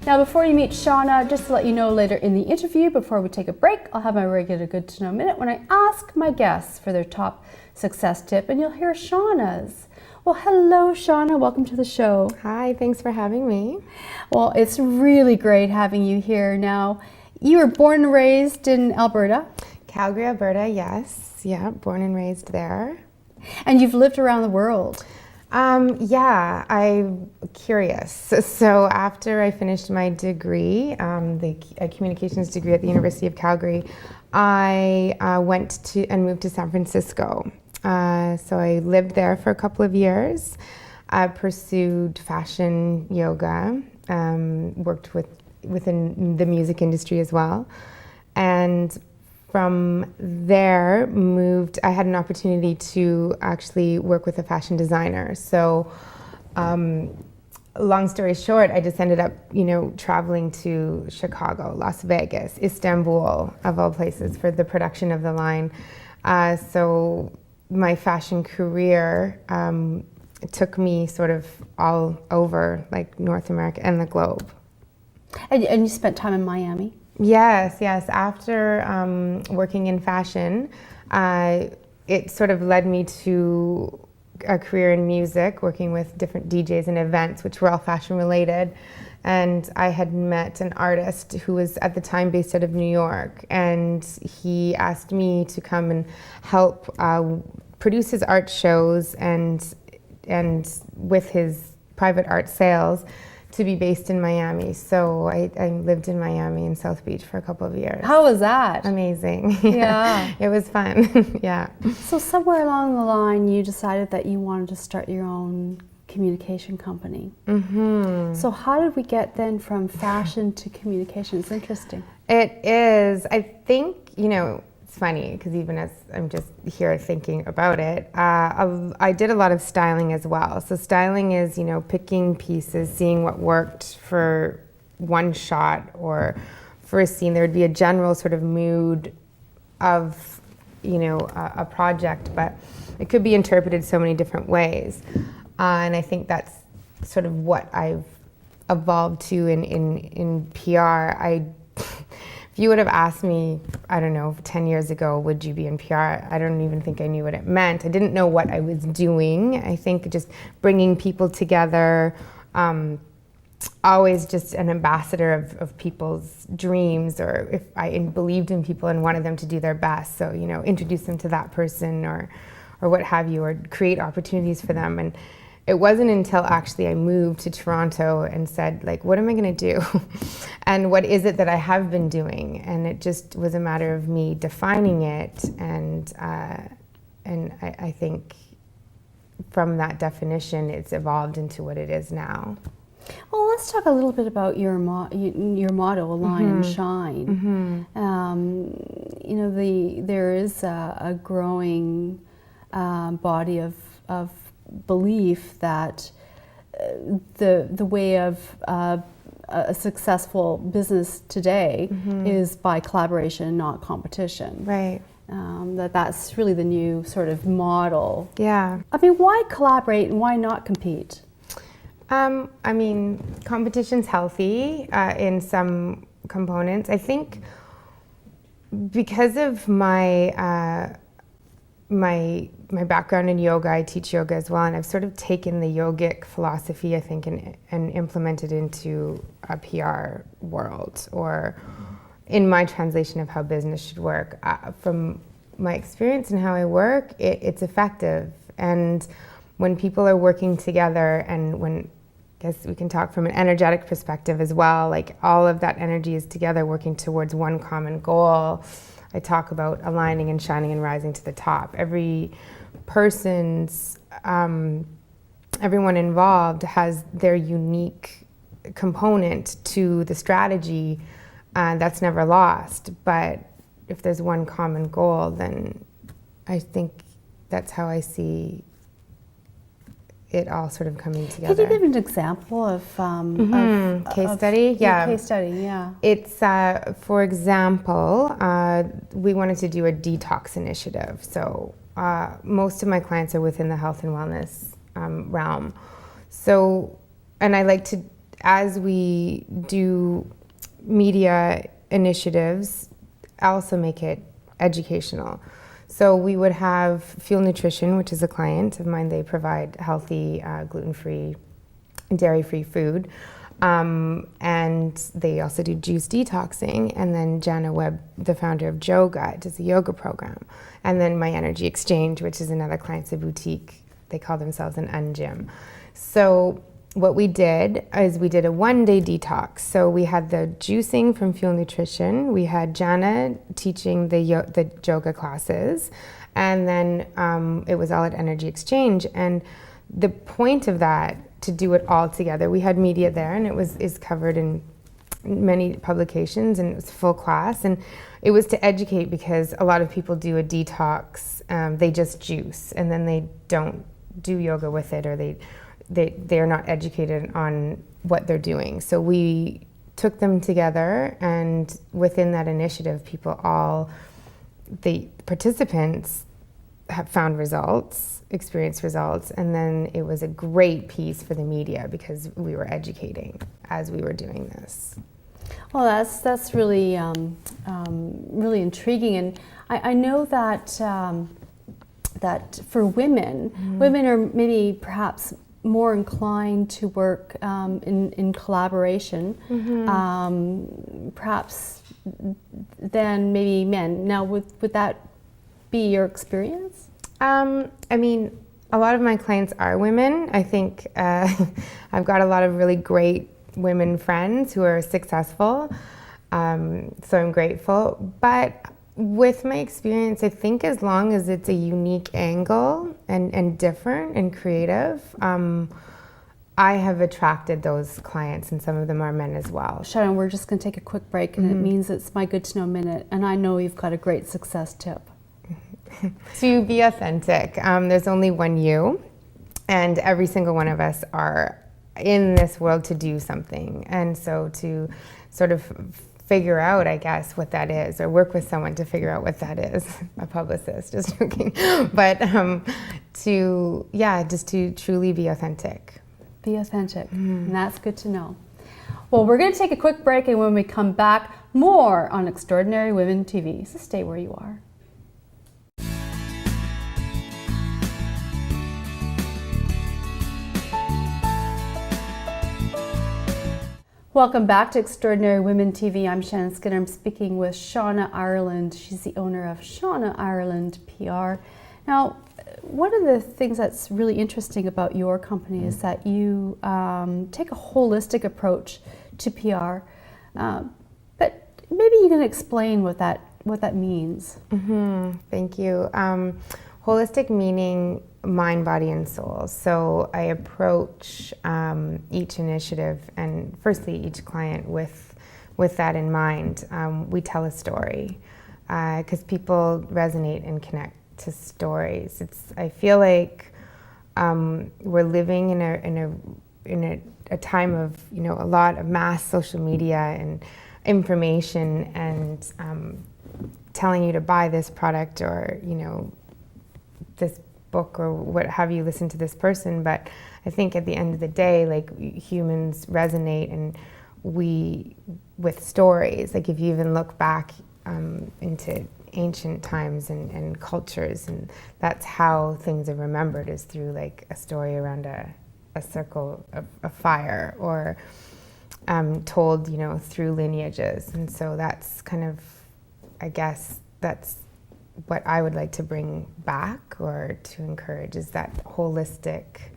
Now, before you meet Shauna, just to let you know later in the interview, before we take a break, I'll have my regular Good to Know Minute when I ask my guests for their top success tip, and you'll hear Shauna's. Well, hello, Shauna. Welcome to the show. Hi, thanks for having me. Well, it's really great having you here. Now, you were born and raised in Alberta. Calgary, Alberta, yes. Yeah, born and raised there. And you've lived around the world. Yeah, I'm curious. So after I finished my degree, a communications degree at the University of Calgary, I went to and moved to San Francisco. So I lived there for a couple of years. I pursued fashion yoga, worked within the music industry as well. And from there, I had an opportunity to actually work with a fashion designer. So, long story short, I just ended up, traveling to Chicago, Las Vegas, Istanbul, of all places, for the production of the line. So my fashion career took me sort of all over, like North America and the globe. And you spent time in Miami? Yes. After working in fashion, it sort of led me to a career in music, working with different DJs and events, which were all fashion related. And I had met an artist who was at the time based out of New York, and he asked me to come and help produce his art shows and with his private art sales, to be based in Miami. So I lived in Miami and South Beach for a couple of years. How was that? Amazing. Yeah. It was fun. Yeah. So somewhere along the line, you decided that you wanted to start your own communication company. Mm-hmm. So how did we get then from fashion to communication? It's interesting. It is. I think, it's funny because even as I'm just here thinking about it, I did a lot of styling as well. So styling is, picking pieces, seeing what worked for one shot or for a scene. There would be a general sort of mood of, a project, but it could be interpreted so many different ways. And I think that's sort of what I've evolved to in PR. If you would have asked me, I don't know, 10 years ago, would you be in PR? I don't even think I knew what it meant. I didn't know what I was doing. I think just bringing people together, always just an ambassador of people's dreams, or if I believed in people and wanted them to do their best. So, introduce them to that person or what have you, or create opportunities for them. And it wasn't until actually I moved to Toronto and said, like, what am I going to do? And what is it that I have been doing? And it just was a matter of me defining it. And I think from that definition, it's evolved into what it is now. Well, let's talk a little bit about your motto, Align and Shine. Mm-hmm. There is a growing body of belief that the way of a successful business today is by collaboration, not competition. Right. That's really the new sort of model. Yeah. I mean, why collaborate and why not compete? Competition's healthy in some components. I think because of my my background in yoga, I teach yoga as well, and I've sort of taken the yogic philosophy, I think, and implemented into a PR world, or in my translation of how business should work. From my experience and how I work, it's effective. And when people are working together, and when, I guess we can talk from an energetic perspective as well, like all of that energy is together working towards one common goal. I talk about aligning and shining and rising to the top. Every person's, everyone involved has their unique component to the strategy that's never lost. But if there's one common goal, then I think that's how I see it all sort of coming together. Could you give an example of case study? Yeah. Case study, yeah. It's, for example, we wanted to do a detox initiative. So most of my clients are within the health and wellness realm. So, and I like to as we do media initiatives, also make it educational. So we would have Fuel Nutrition, which is a client of mine. They provide healthy, gluten-free, dairy-free food. And they also do juice detoxing. And then Jana Webb, the founder of Yoga, does a yoga program. And then My Energy Exchange, which is another client's a boutique. They call themselves an ungym. So what we did is we did a one-day detox. So we had the juicing from Fuel Nutrition. We had Jana teaching the yoga classes. And then it was all at Energy Exchange. And the point of that, to do it all together, we had media there, and it is covered in many publications, and it was full class. And it was to educate, because a lot of people do a detox, they just juice, and then they don't do yoga with it, or they are not educated on what they're doing. So we took them together, and within that initiative, the participants have found results, experienced results, and then it was a great piece for the media, because we were educating as we were doing this. Well, that's really really intriguing, and I know that that for women, women are maybe perhaps more inclined to work in collaboration, perhaps than maybe men. Now, would that be your experience? I mean, a lot of my clients are women. I think I've got a lot of really great women friends who are successful, so I'm grateful. But with my experience, I think as long as it's a unique angle and different and creative, I have attracted those clients, and some of them are men as well. Shannon, we're just going to take a quick break, and it means it's my Good to Know Minute, and I know you've got a great success tip. To be authentic. There's only one you, and every single one of us are in this world to do something. And so to sort of figure out, I guess, what that is, or work with someone to figure out what that is, a publicist, just joking, but just to truly be authentic. Be authentic, and that's good to know. Well, we're going to take a quick break, and when we come back, more on Extraordinary Women TV, so stay where you are. Welcome back to Extraordinary Women TV. I'm Shannon Skinner. I'm speaking with Shauna Ireland. She's the owner of Shauna Ireland PR. Now, one of the things that's really interesting about your company is that you take a holistic approach to PR. But maybe you can explain what that means. Thank you. Holistic meaning mind, body, and soul. So I approach each initiative, and firstly each client, with that in mind. We tell a story, because people resonate and connect to stories. I feel like we're living in a time of a lot of mass social media and information, and telling you to buy this product, or this book, or what have you, listen to this person. But I think at the end of the day, like, humans resonate, and with stories, like if you even look back into ancient times and cultures, and that's how things are remembered, is through like a story around a circle of a fire, or told through lineages. And so that's kind of, I guess that's what I would like to bring back, or to encourage, is that holistic,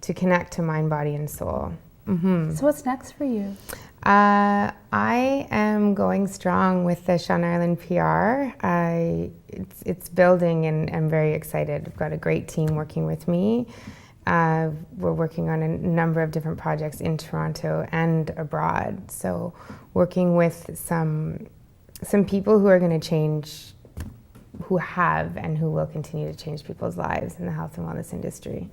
to connect to mind, body, and soul. So what's next for you? I am going strong with the Shauna Ireland PR. It's building, and I'm very excited. I've got a great team working with me. We're working on a number of different projects in Toronto and abroad. So working with some people who are going to change, who have and who will continue to change people's lives in the health and wellness industry.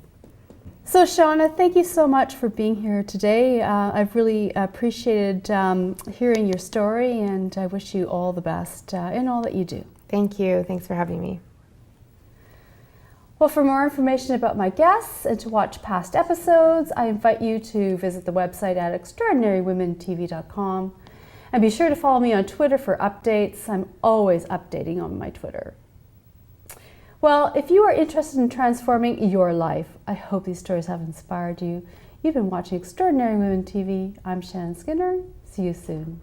So Shauna, thank you so much for being here today. I've really appreciated hearing your story, and I wish you all the best in all that you do. Thank you. Thanks for having me. Well, for more information about my guests and to watch past episodes, I invite you to visit the website at extraordinarywomentv.com. And be sure to follow me on Twitter for updates. I'm always updating on my Twitter. Well, if you are interested in transforming your life, I hope these stories have inspired you. You've been watching Extraordinary Women TV. I'm Shannon Skinner. See you soon.